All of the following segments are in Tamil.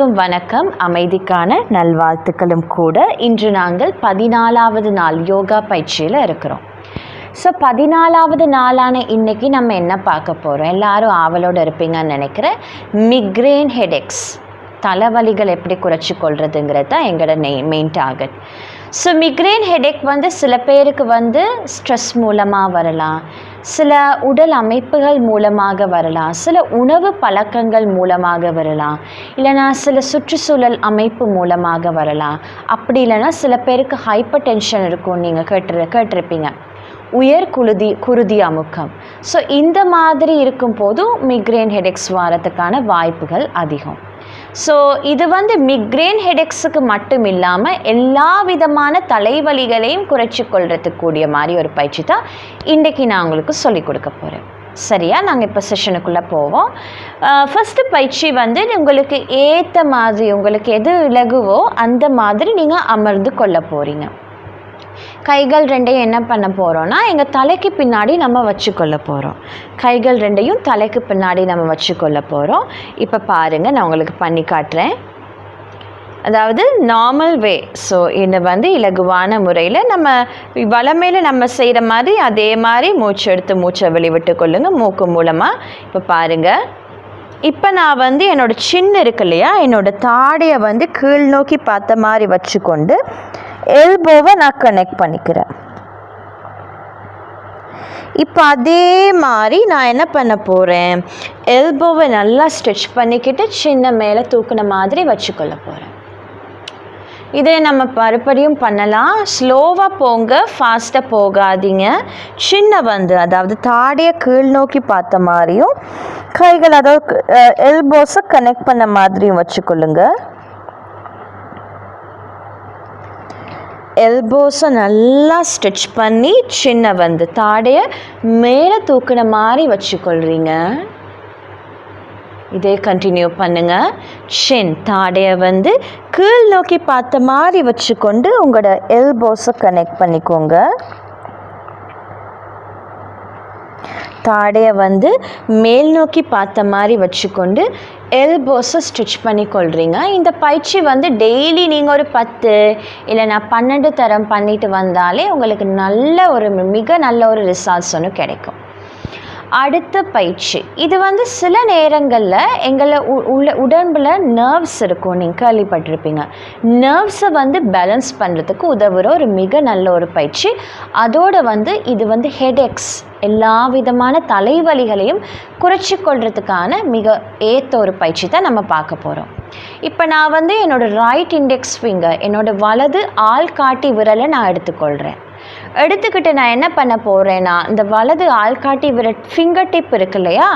எல்லோருக்கும் வணக்கம், அமைதிக்கான நல்வாழ்த்துக்களும் கூட. இன்று நாங்கள் 14வது நாள் யோகா பயிற்சியில் இருக்கிறோம். ஸோ 14வது நாளான இன்றைக்கி நம்ம என்ன பார்க்க போகிறோம்? எல்லாரும் ஆவலோடு இருப்பீங்கன்னு நினைக்கிறேன். மிக்ரேன் ஹெடேக்ஸ், தலைவலிகள் எப்படி குறைச்சி கொள்றதுங்கிறது தான் எங்களோட மெயின் டார்கெட். ஸோ மிக்ரேன் ஹெடேக் சில பேருக்கு ஸ்ட்ரெஸ் மூலமாக வரலாம், சில உடல் அமைப்புகள் மூலமாக வரலாம், சில உணவு பழக்கங்கள் மூலமாக வரலாம், இல்லைனா சில சுற்றுச்சூழல் அமைப்பு மூலமாக வரலாம். அப்படி இல்லைனா சில பேருக்கு ஹைப்பர் டென்ஷன் இருக்கும், நீங்கள் கேட்டிருப்பீங்க, உயர் குருதி அமுக்கம். ஸோ இந்த மாதிரி இருக்கும்போதும் மிக்ரேன் ஹெடேக்ஸ் வரதுக்கான வாய்ப்புகள் அதிகம். ஸோ இது மிக்ரேன் ஹெடேக்ஸுக்கு மட்டும் இல்லாமல் எல்லா விதமான தலைவலிகளையும் குறைச்சி கொள்றதுக்கூடிய மாதிரி ஒரு பயிற்சி தான் இன்றைக்கி நான் உங்களுக்கு சொல்லிக் கொடுக்க போகிறேன். சரியா? நாங்கள் இப்போ செஷனுக்குள்ளே போவோம். ஃபஸ்ட்டு பயிற்சி உங்களுக்கு ஏற்ற மாதிரி, உங்களுக்கு எது இலகுவோ அந்த மாதிரி நீங்கள் அமர்ந்து கொள்ள போகிறீங்க. கைகள் ரெண்டையும் என்ன பண்ண போகிறோன்னா, எங்கள் தலைக்கு பின்னாடி நம்ம வச்சுக்கொள்ள போகிறோம். கைகள் ரெண்டையும் தலைக்கு பின்னாடி நம்ம வச்சுக்கொள்ள போகிறோம். இப்போ பாருங்கள், நான் உங்களுக்கு பண்ணி காட்டுறேன். அதாவது நார்மல் வே. ஸோ இது இலகுவான முறையில் நம்ம வலமையில் நம்ம செய்கிற மாதிரி அதே மாதிரி மூச்சு எடுத்து மூச்சை வெளிவிட்டு கொள்ளுங்கள் மூக்கு மூலமாக. இப்போ பாருங்கள், இப்போ நான் என்னோடய சின்ன இருக்கு இல்லையா, என்னோடய தாடையை கீழ் நோக்கி பார்த்த மாதிரி வச்சுக்கொண்டு எல்போவை நான் கனெக்ட் பண்ணிக்கிறேன். இப்போ அதே மாதிரி நான் என்ன பண்ண போகிறேன், எல்போவை நல்லா ஸ்ட்ரெச் பண்ணிக்கிட்டு சின்ன மேலே தூக்குன மாதிரி வச்சுக்கொள்ள போகிறேன். இதே நம்ம மறுபடியும் பண்ணலாம். ஸ்லோவாக போங்க, ஃபாஸ்ட்டாக போகாதீங்க. சின்ன அதாவது தாடையை கீழ் நோக்கி பார்த்த மாதிரியும் கைகள் அதாவது எல்போஸை கனெக்ட் பண்ண மாதிரியும் வச்சுக்கொள்ளுங்க. எல்போஸை நல்லா ஸ்ட்ரெச் பண்ணி சின்ன தாடையை மேலே தூக்குன மாதிரி வச்சுக்கொள்கிறீங்க. இதே கண்டினியூ பண்ணுங்கள். சின் தாடையை கீழ் நோக்கி பார்த்த மாதிரி வச்சுக்கொண்டு உங்களோட எல்போஸை கனெக்ட் பண்ணிக்கோங்க. தாடையை மேல் நோக்கி பார்த்த மாதிரி வச்சுக்கொண்டு எல்போஸை ஸ்டிச் பண்ணி கொள்கிறீங்க. இந்த பயிற்சி டெய்லி நீங்கள் ஒரு 10 இல்லைனா 12 தரம் பண்ணிட்டு வந்தாலே உங்களுக்கு மிக நல்ல ஒரு ரிசல்ட்ஸ் ஒன்று கிடைக்கும். அடுத்த பயிற்சி இது சில நேரங்களில் எங்களை உடம்பில் நர்வ்ஸ் இருக்கும், நீங்கள் கேள்விப்பட்டிருப்பீங்க. நர்வ்ஸை பேலன்ஸ் பண்ணுறதுக்கு உதவுகிற ஒரு மிக நல்ல ஒரு பயிற்சி. அதோடு இது ஹெடேக்ஸ், எல்லா விதமான தலைவலிகளையும் குறைச்சி கொள்றதுக்கான மிக ஏற்ற ஒரு பயிற்சி தான் நம்ம பார்க்க போகிறோம். இப்போ நான் என்னோடய ரைட் இண்டெக்ஸ் ஃபிங்கர், என்னோடய வலது ஆள்காட்டி விரலை நான் எடுத்துக்கொள்கிறேன். எடுத்துக்கிட்டு நான் என்ன பண்ண போகிறேன்னா, இந்த வலது ஆள்காட்டி விரல் ஃபிங்கர் டிப் இருக்கு இல்லையா,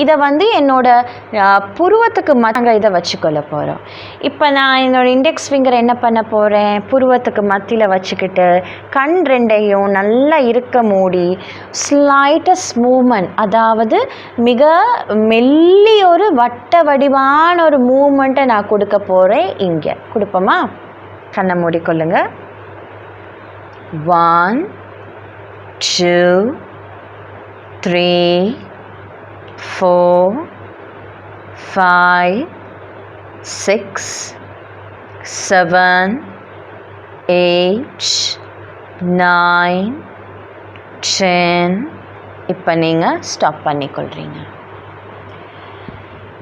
இதை என்னோட புருவத்துக்கு நாங்கள் இதை வச்சுக்கொள்ள போகிறோம். இப்போ நான் என்னோடய இண்டெக்ஸ் ஃபிங்கரை என்ன பண்ண போகிறேன், புருவத்துக்கு மத்தியில் வச்சுக்கிட்டு கண் ரெண்டையும் நல்லா இருக்க மூடி ஸ்லைட்டஸ்ட் மூமெண்ட், அதாவது மிக மெல்லி ஒரு வட்ட வடிவான ஒரு மூமெண்ட்டை நான் கொடுக்க போகிறேன். இங்கே கொடுப்போமா? கண்ணை மூடிக்கொள்ளுங்க. 1 2 3 4 5 6 7 8 9 10. இப்போ நீங்கள் ஸ்டாப் பண்ணிக்கொள்கிறீங்க.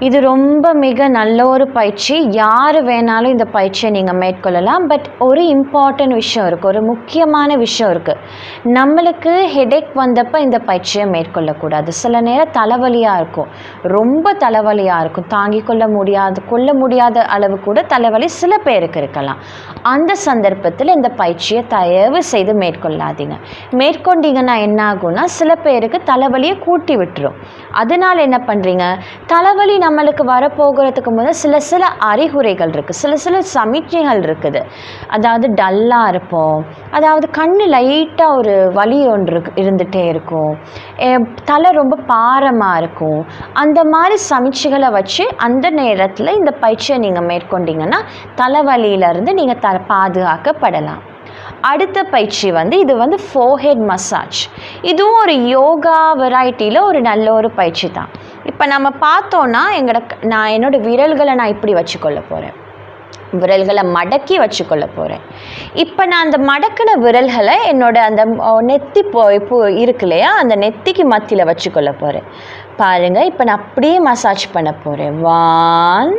இது ரொம்ப மிக நல்ல ஒரு பயிற்சி. யார் வேணாலும் இந்த பயிற்சியை நீங்கள் மேற்கொள்ளலாம். பட் ஒரு இம்பார்ட்டன்ட் விஷயம் இருக்குது, ஒரு முக்கியமான விஷயம் இருக்குது. நம்மளுக்கு ஹெடேக் வந்தப்போ இந்த பயிற்சியை மேற்கொள்ளக்கூடாது. சில நேரம் தலைவலியாக இருக்கும், ரொம்ப தலைவலியாக இருக்கும், தாங்கி கொள்ள முடியாத அளவு கூட தலைவலி சில பேருக்கு இருக்கலாம். அந்த சந்தர்ப்பத்தில் இந்த பயிற்சியை தயவு செய்து மேற்கொள்ளாதீங்க. மேற்கொண்டீங்கன்னா என்ன ஆகும்னா, சில பேருக்கு தலைவலியை கூட்டி விட்டுரும். அதனால் என்ன பண்ணுறீங்க, தலைவலி நம்மளுக்கு வரப்போகிறதுக்கு முதல் சில அறிகுறிகள் இருக்குது, சில சமிக்ஞைகள் இருக்குது. அதாவது டல்லாக இருப்போம், அதாவது கண்ணு லைட்டாக ஒரு வலி ஒன்று இருந்துகிட்டே இருக்கும், தலை ரொம்ப பாரமாக இருக்கும். அந்த மாதிரி சமிக்ஞைகளை வச்சு அந்த நேரத்தில் இந்த பயிற்சியை நீங்கள் மேற்கொண்டீங்கன்னா தலைவலியிலேருந்து நீங்கள் பாதுகாக்கப்படலாம். அடுத்த பயிற்சி இது ஃபோர்ஹெட் மசாஜ். இதுவும் ஒரு யோகா வெரைட்டியில் ஒரு நல்ல ஒரு பயிற்சி தான். இப்போ நம்ம பார்த்தோன்னா நான் என்னோடய விரல்களை நான் இப்படி வச்சுக்கொள்ள போகிறேன், விரல்களை மடக்கி வச்சுக்கொள்ள போகிறேன். இப்போ நான் அந்த மடக்கின விரல்களை என்னோட அந்த நெத்தி இப்போ இருக்கு இல்லையா, அந்த நெத்திக்கு மத்தியில் வச்சுக்கொள்ள போகிறேன். பாருங்கள், இப்போ நான் அப்படியே மசாஜ் பண்ண போகிறேன். 1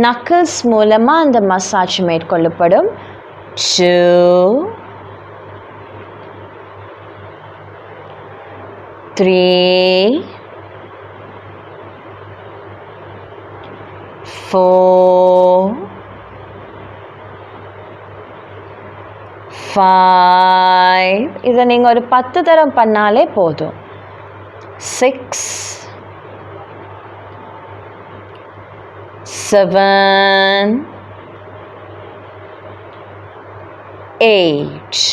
நக்கிள்ஸ் மூலமாக அந்த மசாஜ் மேற்கொள்ளப்படும். 2 3 4 5 இதை நீங்கள் ஒரு 10 தரம் பண்ணாலே போதும். 6 7 8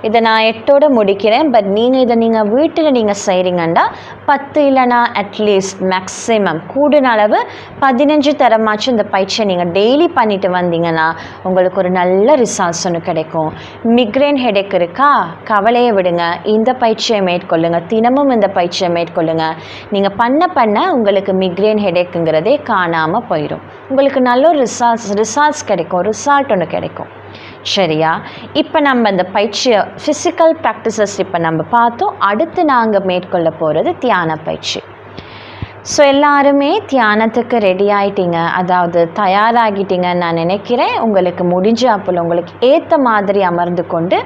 இதை நான் 8ஓட முடிக்கிறேன். பட் இதை நீங்கள் வீட்டில் நீங்கள் செய்கிறீங்கன்னா 10 இல்லைனா அட்லீஸ்ட் மேக்ஸிமம் கூடுன அளவு 15 தரமாச்சும் இந்த பயிற்சியை நீங்கள் டெய்லி பண்ணிட்டு வந்தீங்கன்னா உங்களுக்கு ஒரு நல்ல ரிசல்ட்ஸ் ஒன்று கிடைக்கும். மிக்ரேன் ஹெடேக் இருக்கா, கவலையை விடுங்க, இந்த பயிற்சியை மேற்கொள்ளுங்கள். தினமும் இந்த பயிற்சியை மேற்கொள்ளுங்கள். நீங்கள் பண்ண உங்களுக்கு மிக்ரேன் ஹெடேக்குங்கிறதே காணாமல் போயிடும். உங்களுக்கு நல்ல ஒரு ரிசல்ட்ஸ் கிடைக்கும், ரிசல்ட் ஒன்று கிடைக்கும். சரியா? இப்போ நம்ம இந்த பயிற்சியை ஃபிசிக்கல் ப்ராக்டிசஸ் இப்போ நம்ம பார்த்தோம். அடுத்து நாங்கள் மேற்கொள்ள போகிறது தியான பயிற்சி. ஸோ எல்லாருமே தியானத்துக்கு ரெடி ஆகிட்டீங்க, அதாவது தயாராகிட்டீங்கன்னு நான் நினைக்கிறேன். உங்களுக்கு முடிஞ்ச அப்போ உங்களுக்கு ஏற்ற மாதிரி அமர்ந்து கொண்டு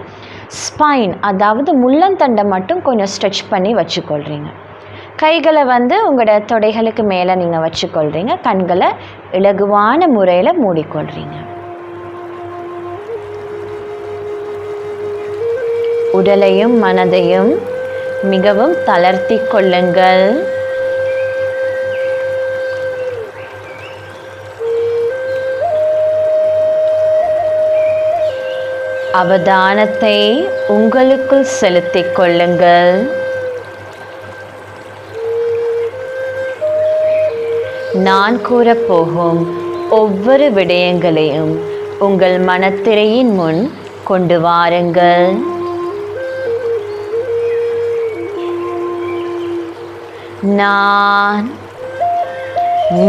ஸ்பைன், அதாவது முள்ளந்தண்டை மட்டும் கொஞ்சம் ஸ்ட்ரெச் பண்ணி வச்சுக்கொள்கிறீங்க. கைகளை உங்களோட தொடைகளுக்கு மேலே நீங்கள் வச்சுக்கொள்கிறீங்க. கண்களை இலகுவான முறையில் மூடிக்கொள்கிறீங்க. உடலையும் மனதையும் மிகவும் தளர்த்தி கொள்ளுங்கள். அவதானத்தை உங்களுக்குள் செலுத்திக் கொள்ளுங்கள். நான் கூறப்போகும் ஒவ்வொரு விடயங்களையும் உங்கள் மனத்திரையின் முன் கொண்டு வாருங்கள். நான்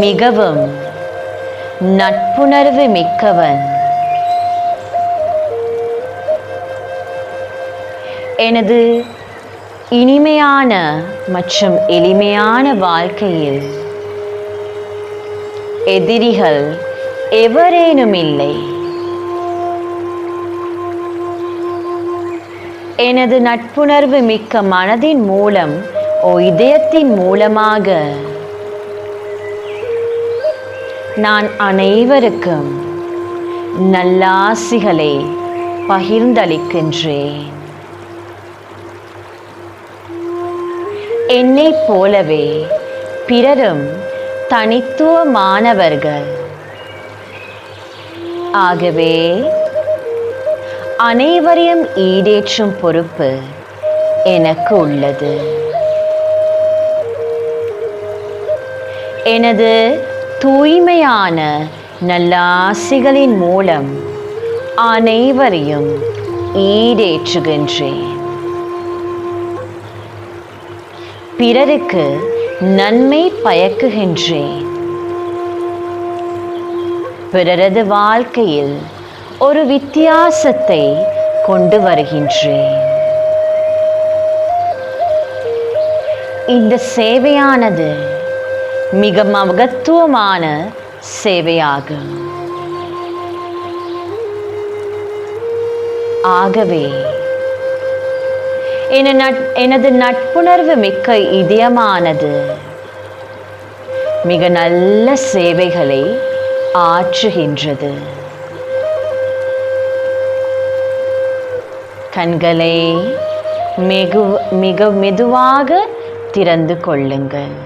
மிகவும் நட்புணர்வு மிக்கவன். எனது இனிமையான மற்றும் எளிமையான வாழ்க்கையில் எதிரிகள் எவரேனும் இல்லை. எனது நட்புணர்வு மிக்க மனதின் மூலம் இதயத்தின் மூலமாக நான் அனைவருக்கும் நல்லாசிகளை பகிர்ந்தளிக்கின்றேன். என்னைப் போலவே பிறரும் தனித்துவமானவர்கள். ஆகவே அனைவரையும் ஈடேற்றும் பொறுப்பு எனக்கு உள்ளது. எனது தூய்மையான நல்லாசிகளின் மூலம் அனைவரையும் ஈடேற்றுகின்றேன். பிறருக்கு நன்மை பயக்குகின்றேன். பிறரது வாழ்க்கையில் ஒரு வித்தியாசத்தை கொண்டு வருகின்றேன். இந்த சேவையானது மிக மகத்துவமான சேவையாகும். ஆகவே எனது நட்புணர்வு மிக்க இதயமானது மிக நல்ல சேவைகளை ஆற்றுகின்றது. கண்களை மிக மெதுவாக திறந்து கொள்ளுங்கள்.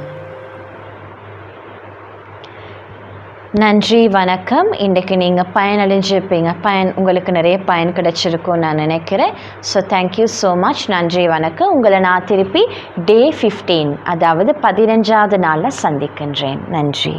நன்றி, வணக்கம். இன்றைக்கு நீங்கள் பயனடைஞ்சிருப்பீங்க. உங்களுக்கு நிறைய பயன் கிடைச்சிருக்கும்னு நான் நினைக்கிறேன். So thank you so much. நன்றி, வணக்கம். உங்களை நான் திருப்பி Day 15, அதாவது 15வது நாளில் சந்திக்கின்றேன். நன்றி.